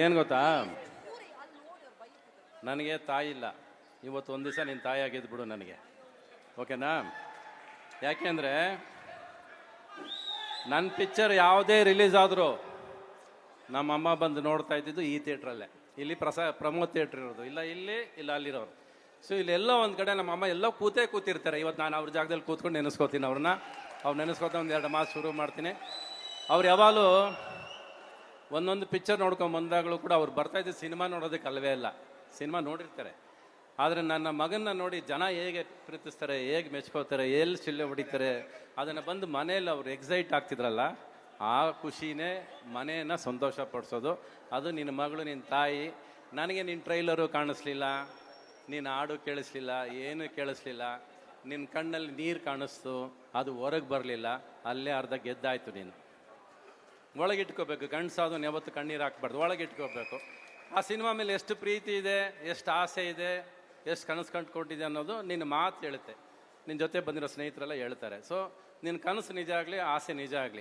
ಏನು ಗೊತ್ತಾ, ನನಗೆ ತಾಯಿ ಇಲ್ಲ. ಇವತ್ತು ಒಂದು ದಿವಸ ನಿನ್ನ ತಾಯಿ ಆಗಿದ್ದು ಬಿಡು ನನಗೆ, ಓಕೆನಾ? ಯಾಕೆಂದರೆ ನನ್ನ ಪಿಕ್ಚರ್ ಯಾವುದೇ ರಿಲೀಸ್ ಆದರೂ ನಮ್ಮಮ್ಮ ಬಂದು ನೋಡ್ತಾ ಇದ್ದಿದ್ದು ಈ ಥಿಯೇಟ್ರಲ್ಲೇ. ಇಲ್ಲಿ ಪ್ರಮೋದ್ ಥಿಯೇಟ್ರ್ ಇರೋದು ಇಲ್ಲ ಇಲ್ಲಿ, ಇಲ್ಲ ಅಲ್ಲಿರೋರು. ಸೊ ಇಲ್ಲೆಲ್ಲೋ ಒಂದು ಕಡೆ ನಮ್ಮಮ್ಮ ಎಲ್ಲೋ ಕೂತಿರ್ತಾರೆ. ಇವತ್ತು ನಾನು ಅವ್ರ ಜಾಗದಲ್ಲಿ ಕೂತ್ಕೊಂಡು ನೆನೆಸ್ಕೋತೀನಿ ಅವ್ರನ್ನ. ಅವ್ರು ನೆನೆಸ್ಕೊತಾ ಒಂದೆರಡು ಮಾತು ಶುರು ಮಾಡ್ತೀನಿ. ಅವ್ರು ಯಾವಾಗಲೂ ಒಂದೊಂದು ಪಿಕ್ಚರ್ ನೋಡ್ಕೊಂಡು ಬಂದಾಗಲೂ ಕೂಡ ಅವ್ರು ಬರ್ತಾಯಿದ್ದು ಸಿನಿಮಾ ನೋಡೋದಕ್ಕೆ ಅಲ್ಲವೇ ಇಲ್ಲ, ಸಿನಿಮಾ ನೋಡಿರ್ತಾರೆ. ಆದರೆ ನನ್ನ ಮಗನ್ನ ನೋಡಿ ಜನ ಹೇಗೆ ಪ್ರೀತಿಸ್ತಾರೆ, ಹೇಗೆ ಮೆಚ್ಕೋತಾರೆ, ಎಲ್ಲಿ ಚಿಲ್ಲೆ ಹೊಡಿತಾರೆ, ಅದನ್ನು ಬಂದು ಮನೆಯಲ್ಲಿ ಅವ್ರು ಎಕ್ಸೈಟ್ ಆಗ್ತಿದ್ರಲ್ಲ, ಆ ಖುಷಿನೇ ಮನೆಯನ್ನು ಸಂತೋಷ ಪಡಿಸೋದು. ಅದು ನಿನ್ನ ಮಗಳು, ನಿನ್ನ ತಾಯಿ. ನನಗೆ ನಿನ್ನ ಟ್ರೈಲರು ಕಾಣಿಸ್ಲಿಲ್ಲ, ನೀನು ಹಾಡು ಕೇಳಿಸ್ಲಿಲ್ಲ, ಏನೂ ಕೇಳಿಸ್ಲಿಲ್ಲ, ನಿನ್ನ ಕಣ್ಣಲ್ಲಿ ನೀರು ಕಾಣಿಸ್ತು, ಅದು ಹೊರಗೆ ಬರಲಿಲ್ಲ. ಅಲ್ಲೇ ಅರ್ಧ ಗೆದ್ದಾಯಿತು. ನೀನು ಒಳಗಿಟ್ಕೋಬೇಕು. ಗಂಡಸಾದವನು ಯಾವತ್ತು ಕಣ್ಣೀರು ಹಾಕ್ಬಾರ್ದು, ಒಳಗಿಟ್ಕೋಬೇಕು. ಆ ಸಿನಿಮಾ ಮೇಲೆ ಎಷ್ಟು ಪ್ರೀತಿ ಇದೆ, ಎಷ್ಟು ಆಸೆ ಇದೆ, ಎಷ್ಟು ಕನಸು ಕಂಡುಕೊಂಡಿದೆ ಅನ್ನೋದು ನಿನ್ನ ಮಾತು ಹೇಳುತ್ತೆ. ನಿನ್ನ ಜೊತೆ ಬಂದಿರೋ ಸ್ನೇಹಿತರೆಲ್ಲ ಹೇಳ್ತಾರೆ. ಸೊ ನಿನ್ನ ಕನಸು ನಿಜ ಆಗಲಿ, ಆಸೆ ನಿಜ ಆಗಲಿ.